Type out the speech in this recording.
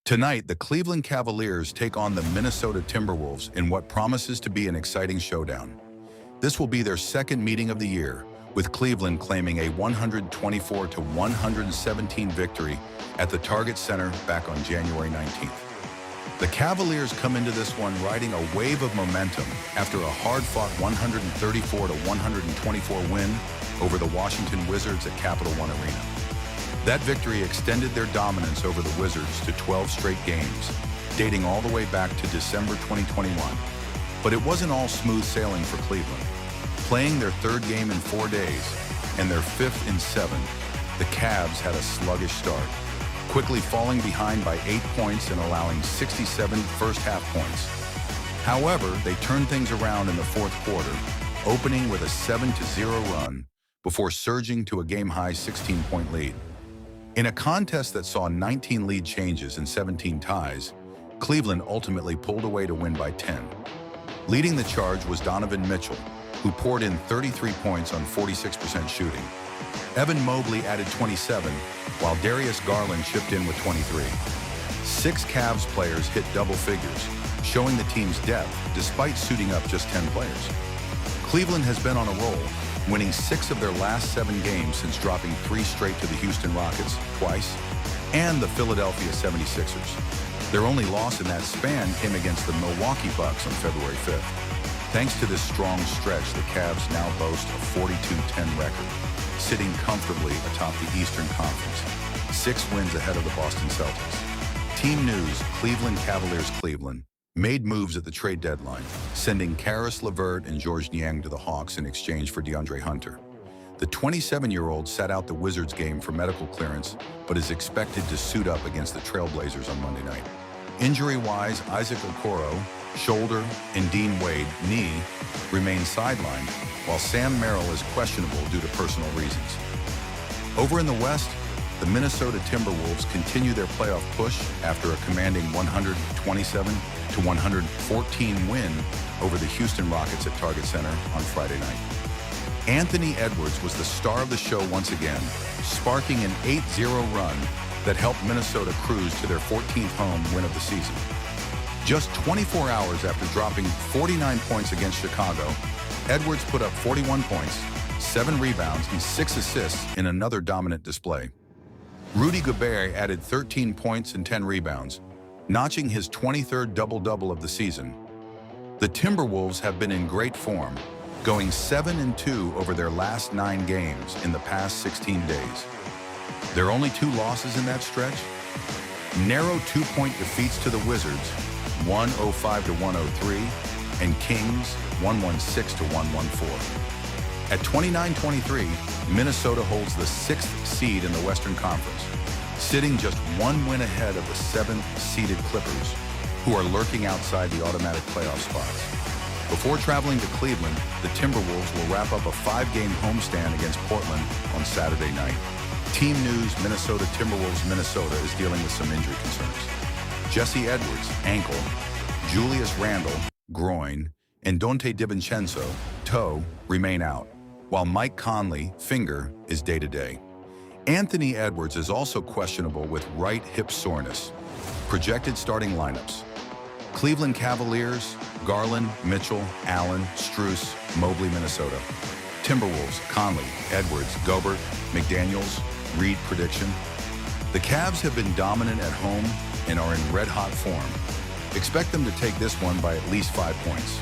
Tonight, the Cleveland Cavaliers take on the Minnesota Timberwolves in what promises to be an exciting showdown. This will be their second meeting of the year, with Cleveland claiming a 124-117 victory at the Target Center back on January 19th. The Cavaliers come into this one riding a wave of momentum after a hard-fought 134-124 win over the Washington Wizards at Capital One Arena. That victory extended their dominance over the Wizards to 12 straight games, dating all the way back to December 2021. But it wasn't all smooth sailing for Cleveland. Playing their third game in 4 days and their fifth in 7, the Cavs had a sluggish start, quickly falling behind by 8 points and allowing 67 first-half points. However, they turned things around in the fourth quarter, opening with a 7-0 run before surging to a game-high 16-point lead. In a contest that saw 19 lead changes and 17 ties, Cleveland ultimately pulled away to win by 10. Leading the charge was Donovan Mitchell, who poured in 33 points on 46% shooting. Evan Mobley added 27, while Darius Garland chipped in with 23. 6 Cavs players hit double figures, showing the team's depth despite suiting up just 10 players. Cleveland has been on a roll, winning 6 of their last 7 games since dropping 3 straight to the Houston Rockets twice and the Philadelphia 76ers. Their only loss in that span came against the Milwaukee Bucks on February 5th. Thanks to this strong stretch, the Cavs now boast a 42-10 record, sitting comfortably atop the Eastern Conference, 6 wins ahead of the Boston Celtics. Team news: Cleveland Cavaliers made moves at the trade deadline, sending Caris LeVert and Georges Niang to the Hawks in exchange for DeAndre Hunter. The 27-year-old sat out the Wizards game for medical clearance, but is expected to suit up against the Trailblazers on Monday night. Injury-wise, Isaac Okoro, shoulder, and Dean Wade, knee, remain sidelined, while Sam Merrill is questionable due to personal reasons. Over in the West, the Minnesota Timberwolves continue their playoff push after a commanding 127-114 win over the Houston Rockets at Target Center on Friday night. Anthony Edwards was the star of the show once again, sparking an 8-0 run that helped Minnesota cruise to their 14th home win of the season. Just 24 hours after dropping 49 points against Chicago, Edwards put up 41 points, 7 rebounds, and 6 assists in another dominant display. Rudy Gobert added 13 points and 10 rebounds, notching his 23rd double-double of the season. The Timberwolves have been in great form, going 7-2 over their last 9 games in the past 16 days. Their only 2 losses in that stretch? Narrow 2-point defeats to the Wizards, 105-103, and Kings, 116-114. At 29-23, Minnesota holds the 6th seed in the Western Conference, sitting just 1 win ahead of the 7th-seeded Clippers, who are lurking outside the automatic playoff spots. Before traveling to Cleveland, the Timberwolves will wrap up a 5-game homestand against Portland on Saturday night. Team news: Minnesota Timberwolves Minnesota is dealing with some injury concerns. Jesse Edwards, ankle, Julius Randle, groin, and Donte DiVincenzo, toe, remain out, while Mike Conley, finger, is day-to-day. Anthony Edwards is also questionable with right hip soreness. Projected starting lineups: Cleveland Cavaliers, Garland, Mitchell, Allen, Strus, Mobley, Minnesota. Timberwolves: Conley, Edwards, Gobert, McDaniels, Reed. Prediction: the Cavs have been dominant at home and are in red-hot form. Expect them to take this one by at least 5 points.